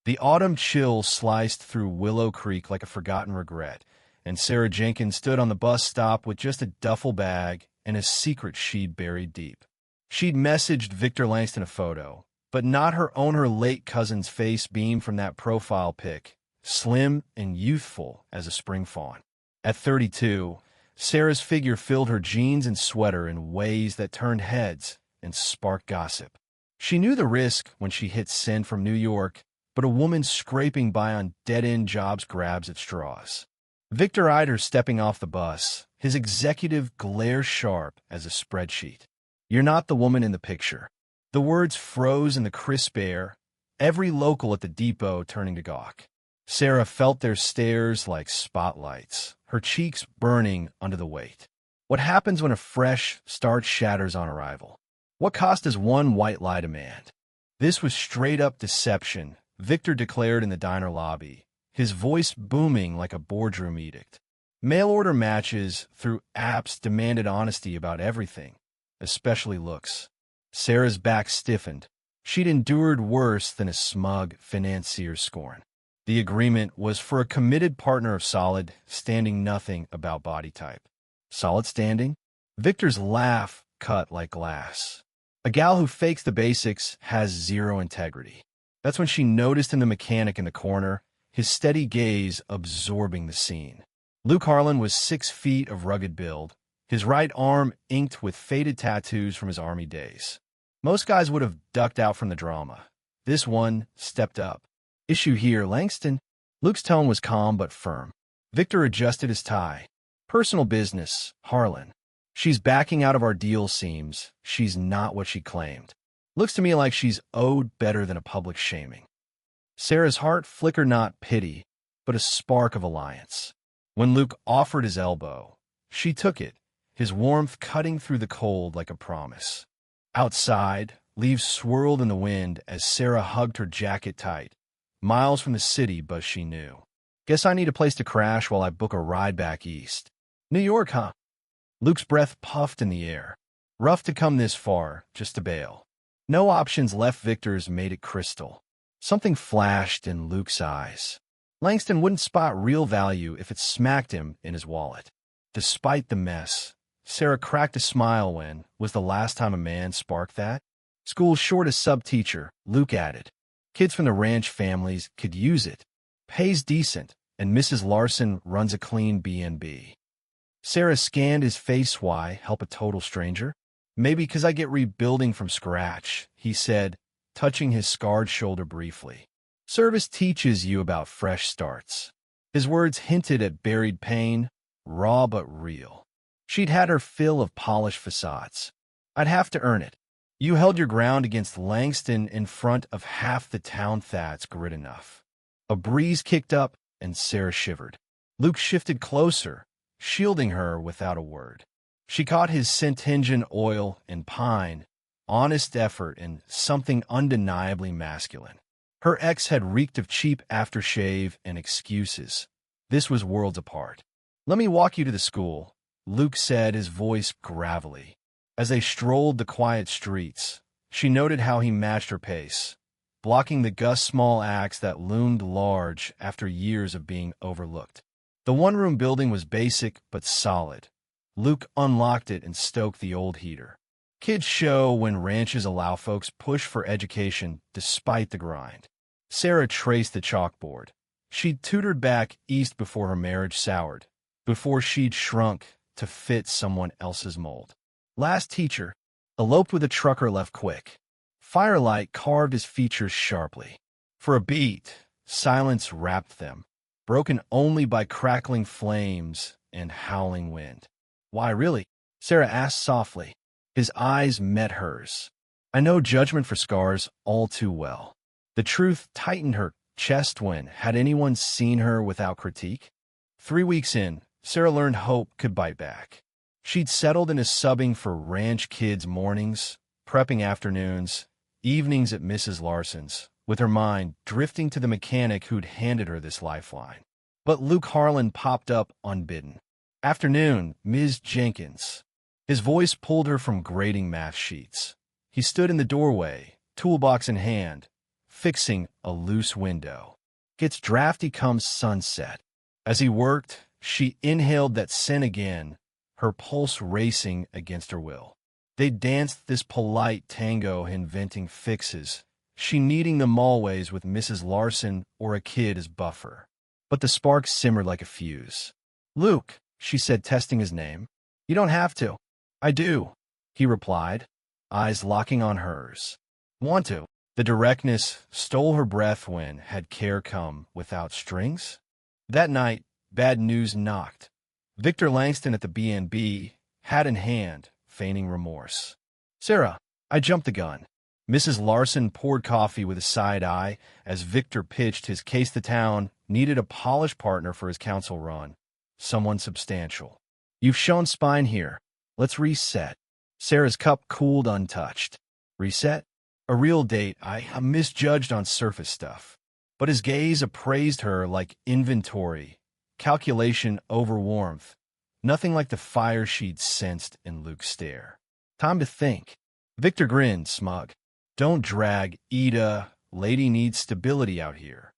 The autumn chill sliced through Willow Creek like a forgotten regret, and Sarah Jenkins stood on the bus stop with just a duffel bag and a secret she'd buried deep. She'd messaged Victor Langston a photo, but not her late cousin's face beamed from that profile pic, slim and youthful as a spring fawn. At 32, Sarah's figure filled her jeans and sweater in ways that turned heads and sparked gossip. She knew the risk when she hit send from New York, but a woman scraping by on dead-end jobs grabs at straws. Victor eyed her stepping off the bus, his executive glare sharp as a spreadsheet. "You're not the woman in the picture." The words froze in the crisp air, every local at the depot turning to gawk. Sarah felt their stares like spotlights, her cheeks burning under the weight. What happens when a fresh start shatters on arrival? What cost does one white lie demand? This was straight-up deception, Victor declared in the diner lobby, his voice booming like a boardroom edict. Mail-order matches through apps demanded honesty about everything, especially looks. Sarah's back stiffened. She'd endured worse than a smug financier's scorn. The agreement was for a committed partner of solid, standing nothing about body type. Solid standing? Victor's laugh cut like glass. A gal who fakes the basics has zero integrity. That's when she noticed him, the mechanic in the corner, his steady gaze absorbing the scene. Luke Harlan was 6 feet of rugged build, his right arm inked with faded tattoos from his Army days. Most guys would have ducked out from the drama. This one stepped up. "Issue here, Langston." Luke's tone was calm but firm. Victor adjusted his tie. "Personal business, Harlan. She's backing out of our deal, seems. She's not what she claimed. Looks to me like she's owed better than a public shaming." Sarah's heart flickered not pity, but a spark of alliance. When Luke offered his elbow, she took it, his warmth cutting through the cold like a promise. Outside, leaves swirled in the wind as Sarah hugged her jacket tight. Miles from the city, but she knew. "Guess I need a place to crash while I book a ride back east." "New York, huh?" Luke's breath puffed in the air. Rough to come this far, just to bail. No options left. Victor's made it crystal. Something flashed in Luke's eyes. Langston wouldn't spot real value if it smacked him in his wallet. Despite the mess, Sarah cracked a smile. When was the last time a man sparked that? "School's short a sub-teacher," Luke added. "Kids from the ranch families could use it. Pays decent, and Mrs. Larson runs a clean B&B. Sarah scanned his face. "Why help a total stranger?" "Maybe because I get rebuilding from scratch," he said, touching his scarred shoulder briefly. "Service teaches you about fresh starts." His words hinted at buried pain, raw but real. She'd had her fill of polished facades. "I'd have to earn it." "You held your ground against Langston in front of half the town. That's grit enough." A breeze kicked up, and Sarah shivered. Luke shifted closer, shielding her without a word. She caught his scent, engine oil and pine, honest effort, and something undeniably masculine. Her ex had reeked of cheap aftershave and excuses. This was worlds apart. "Let me walk you to the school," Luke said, his voice gravelly. As they strolled the quiet streets, she noted how he matched her pace, blocking the Gus Small axe that loomed large after years of being overlooked. The one-room building was basic but solid. Luke unlocked it and stoked the old heater. Kids show when ranches allow folks push for education despite the grind. Sarah traced the chalkboard. She'd tutored back east before her marriage soured, before she'd shrunk to fit someone else's mold. Last teacher, eloped with a trucker, left quick. Firelight carved his features sharply. For a beat, silence wrapped them, broken only by crackling flames and howling wind. "Why, really?" Sarah asked softly. His eyes met hers. "I know judgment for scars all too well." The truth tightened her chest. When had anyone seen her without critique? 3 weeks in, Sarah learned hope could bite back. She'd settled into subbing for ranch kids mornings, prepping afternoons, evenings at Mrs. Larson's, with her mind drifting to the mechanic who'd handed her this lifeline. But Luke Harlan popped up unbidden. "Afternoon, Ms. Jenkins." His voice pulled her from grading math sheets. He stood in the doorway, toolbox in hand, fixing a loose window. Gets drafty come sunset. As he worked, she inhaled that scent again, her pulse racing against her will. They danced this polite tango, inventing fixes, she needing them always with Mrs. Larson or a kid as buffer. But the spark simmered like a fuse. "Luke," she said, testing his name. "You don't have to." "I do," he replied, eyes locking on hers. "Want to?" The directness stole her breath when had care come without strings. That night, bad news knocked. Victor Langston at the B&B, hat in hand, feigning remorse. "Sarah, I jumped the gun." Mrs. Larson poured coffee with a side eye as Victor pitched his case. The town needed a polished partner for his council run. Someone substantial. "You've shown spine here. Let's reset." Sarah's cup cooled untouched. "Reset? A real date. I misjudged on surface stuff." But his gaze appraised her like inventory, calculation over warmth. Nothing like the fire she'd sensed in Luke's stare. "Time to think." Victor grinned, smug. "Don't drag Ida. Lady needs stability out here."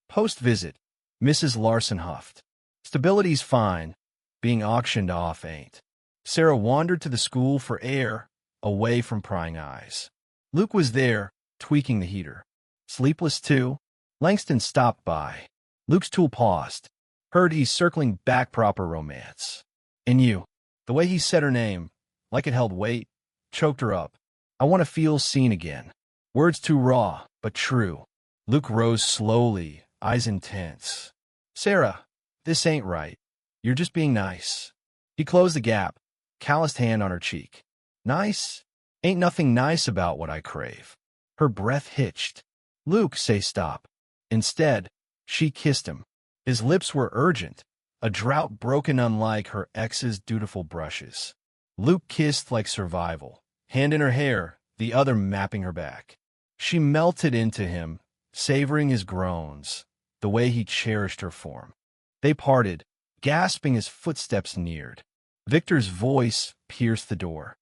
Post-visit, Mrs. Larson huffed. "Stability's fine. Being auctioned off ain't." Sarah wandered to the school for air, away from prying eyes. Luke was there, tweaking the heater. "Sleepless too?" Langston stopped by. Luke's tool paused. Heard he's circling back, proper romance. "And you?" The way he said her name, like it held weight, choked her up. "I want to feel seen again." Words too raw, but true. Luke rose slowly, eyes intense. "Sarah, this ain't right. You're just being nice." He closed the gap, calloused hand on her cheek. "Nice? Ain't nothing nice about what I crave." Her breath hitched. "Luke, say stop." Instead, she kissed him. His lips were urgent, a drought broken unlike her ex's dutiful brushes. Luke kissed like survival, hand in her hair, the other mapping her back. She melted into him, savoring his groans, the way he cherished her form. They parted, gasping as footsteps neared. Victor's voice pierced the door.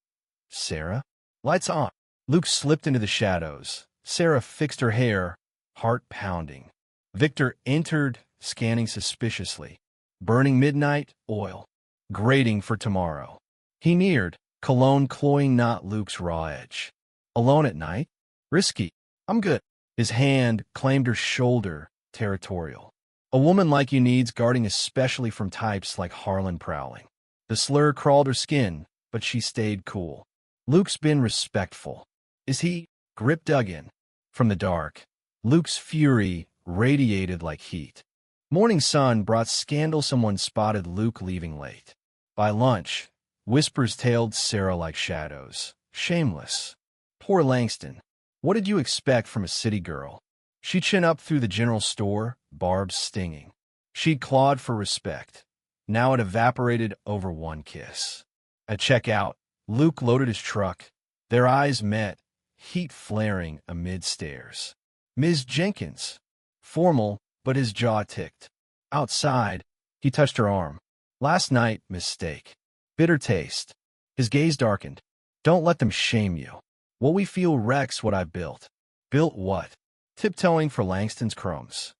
"Sarah?" "Lights on." Luke slipped into the shadows. Sarah fixed her hair, heart pounding. Victor entered, scanning suspiciously. Burning midnight oil. Grating for tomorrow. He neared, cologne cloying not Luke's raw edge. "Alone at night? Risky." "I'm good." His hand claimed her shoulder, territorial. "A woman like you needs guarding, especially from types like Harlan prowling." The slur crawled her skin, but she stayed cool. "Luke's been respectful." "Is he?" Grip dug in. From the dark, Luke's fury radiated like heat. Morning sun brought scandal. Someone spotted Luke leaving late. By lunch, whispers tailed Sarah like shadows. Shameless. Poor Langston. What did you expect from a city girl? She chin up through the general store, barbs stinging. She'd clawed for respect. Now it evaporated over one kiss. At checkout, Luke loaded his truck. Their eyes met, heat flaring amid stares. "Ms. Jenkins." Formal, but his jaw ticked. Outside, he touched her arm. "Last night, mistake. Bitter taste." His gaze darkened. "Don't let them shame you. What we feel wrecks what I built." "Built what?" Tiptoeing for Langston's crumbs.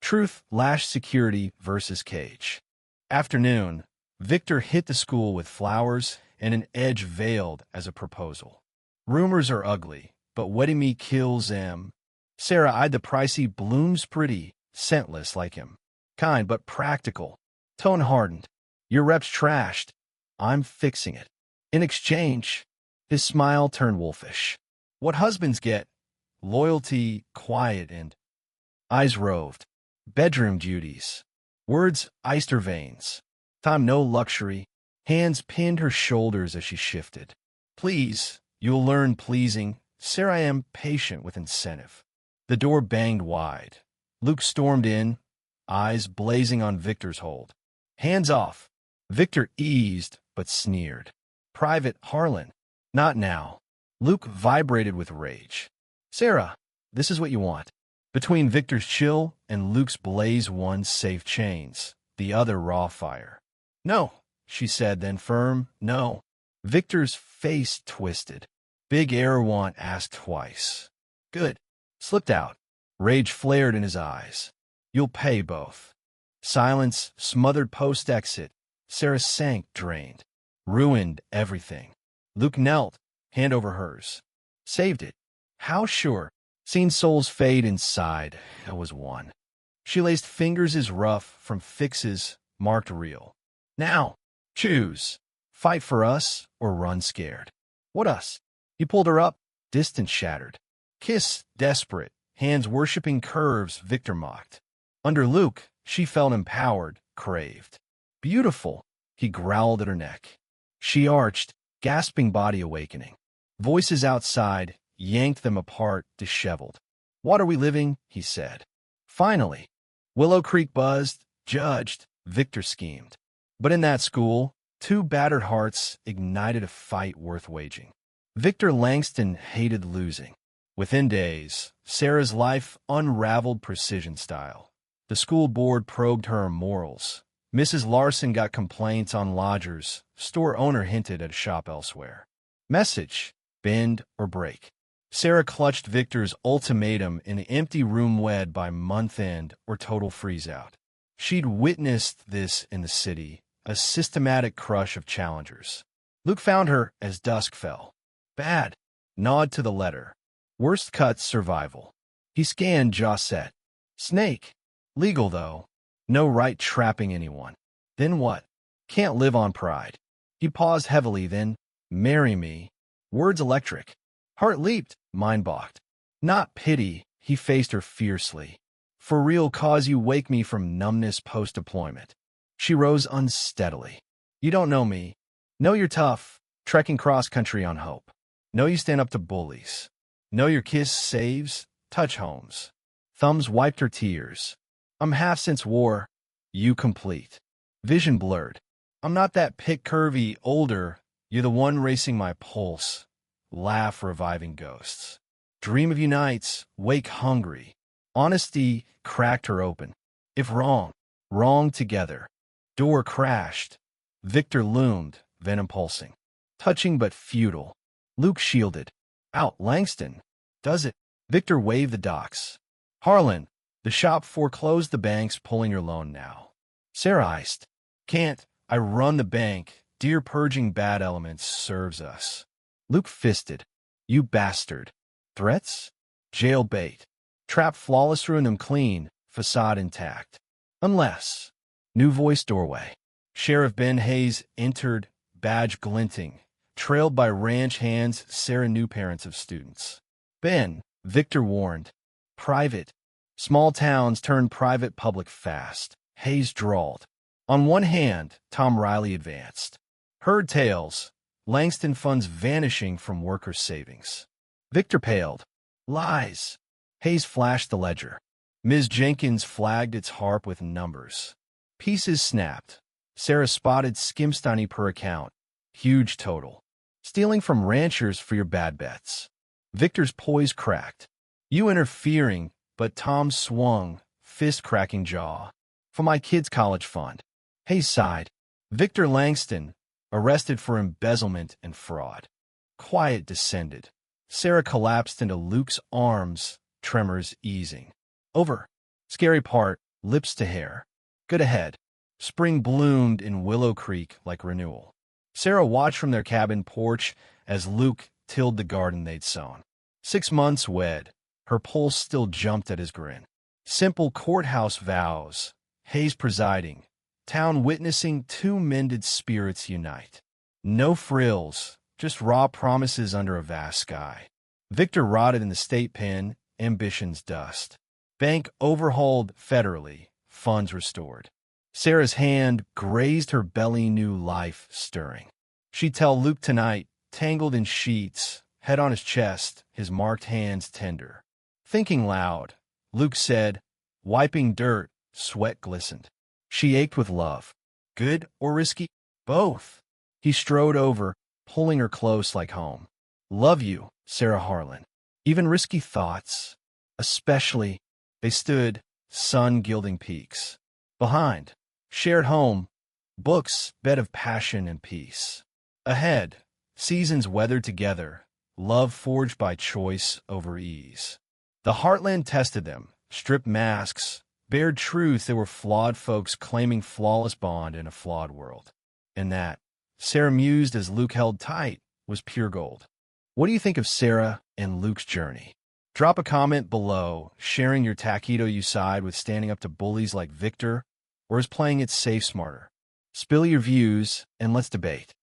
Truth lashed security versus cage. Afternoon, Victor hit the school with flowers and an edge veiled as a proposal. "Rumors are ugly, but wedding me kills em." Sarah eyed the pricey blooms, pretty, scentless like him. "Kind but practical." Tone hardened. "Your rep's trashed. I'm fixing it." In exchange, his smile turned wolfish. "What husbands get? Loyalty, quiet, and—" Eyes roved. "Bedroom duties." Words iced her veins. "Time no luxury." Hands pinned her shoulders as she shifted. "Please, you'll learn pleasing." "Sarah, I am patient with incentive." The door banged wide. Luke stormed in, eyes blazing on Victor's hold. "Hands off." Victor eased, but sneered. "Private Harlan." "Not now." Luke vibrated with rage. "Sarah, this is what you want." Between Victor's chill and Luke's blaze, one safe chains, the other raw fire. "No," she said, then firm, "no." Victor's face twisted. "Big Erewhon asked twice." "Good." Slipped out. Rage flared in his eyes. You'll pay both. Silence smothered post-exit. Sarah sank, drained. Ruined everything. Luke knelt, hand over hers. Saved it. How sure? Seen souls fade inside. It was one. She laced fingers as rough from fixes marked real. Now, choose. Fight for us or run scared. What us? He pulled her up, distance shattered. Kiss, desperate, hands worshipping curves, Victor mocked. Under Luke, she felt empowered, craved. Beautiful, he growled at her neck. She arched, gasping body awakening. Voices outside yanked them apart, disheveled. What are we living? He said. Finally. Willow Creek buzzed, judged, Victor schemed. But in that school, two battered hearts ignited a fight worth waging. Victor Langston hated losing. Within days, Sarah's life unraveled precision style. The school board probed her morals. Mrs. Larson got complaints on lodgers. Store owner hinted at a shop elsewhere. Message: bend or break. Sarah clutched Victor's ultimatum in the empty room, wed by month end or total freeze-out. She'd witnessed this in the city, a systematic crush of challengers. Luke found her as dusk fell. Bad. Nod to the letter. Worst cuts, survival. He scanned, jaw set. Snake. Legal, though. No right trapping anyone. Then what? Can't live on pride. He paused heavily, then, marry me. Words electric. Heart leaped, mind balked. Not pity, he faced her fiercely. For real, cause you wake me from numbness post-deployment. She rose unsteadily. You don't know me. Know you're tough, trekking cross-country on hope. Know you stand up to bullies. Know your kiss saves, touch homes. Thumbs wiped her tears. I'm half since war. You complete. Vision blurred. I'm not that pick curvy, older. You're the one racing my pulse. Laugh, reviving ghosts. Dream of you nights, wake hungry. Honesty cracked her open. If wrong, wrong together. Door crashed. Victor loomed, venom pulsing. Touching but futile. Luke shielded. Out, Langston. Does it? Victor waved the docs. Harlan, the shop foreclosed the banks, pulling your loan now. Sarah iced. Can't. I run the bank. Dear purging bad elements serves us. Luke fisted. You bastard. Threats? Jail bait. Trap flawless, ruin them clean, facade intact. Unless. New voice doorway. Sheriff Ben Hayes entered, badge glinting. Trailed by ranch hands, Sarah knew parents of students. Ben, Victor warned. Private. Small towns turn private public fast. Hayes drawled. On one hand, Tom Riley advanced. Heard tales. Langston funds vanishing from workers' savings. Victor paled. Lies. Hayes flashed the ledger. Ms. Jenkins flagged its harp with numbers. Pieces snapped. Sarah spotted skimstiny per account. Huge total. Stealing from ranchers for your bad bets. Victor's poise cracked. You interfering, but Tom swung, fist-cracking jaw. For my kid's college fund. Hayes sighed. Victor Langston, arrested for embezzlement and fraud. Quiet descended. Sarah collapsed into Luke's arms, tremors easing. Over. Scary part, lips to hair. Good ahead. Spring bloomed in Willow Creek like renewal. Sarah watched from their cabin porch as Luke tilled the garden they'd sown. 6 months wed. Her pulse still jumped at his grin. Simple courthouse vows. Hayes presiding. Town witnessing, two mended spirits unite. No frills, just raw promises under a vast sky. Victor rotted in the state pen, ambition's dust. Bank overhauled federally, funds restored. Sarah's hand grazed her belly, new life stirring. She'd tell Luke tonight, tangled in sheets, head on his chest, his marked hands tender. Thinking loud, Luke said, wiping dirt, sweat glistened. She ached with love. Good or risky? Both. He strode over, pulling her close like home. Love you, Sarah Harlan. Even risky thoughts. Especially, they stood, sun gilding peaks. Behind, shared home, books, bed of passion and peace. Ahead, seasons weathered together, love forged by choice over ease. The Heartland tested them, stripped masks, bared truth. There were flawed folks claiming flawless bond in a flawed world. And that, Sarah mused as Luke held tight, was pure gold. What do you think of Sarah and Luke's journey? Drop a comment below, sharing your taquito. You side with standing up to bullies like Victor, or is playing it safe smarter? Spill your views, and let's debate.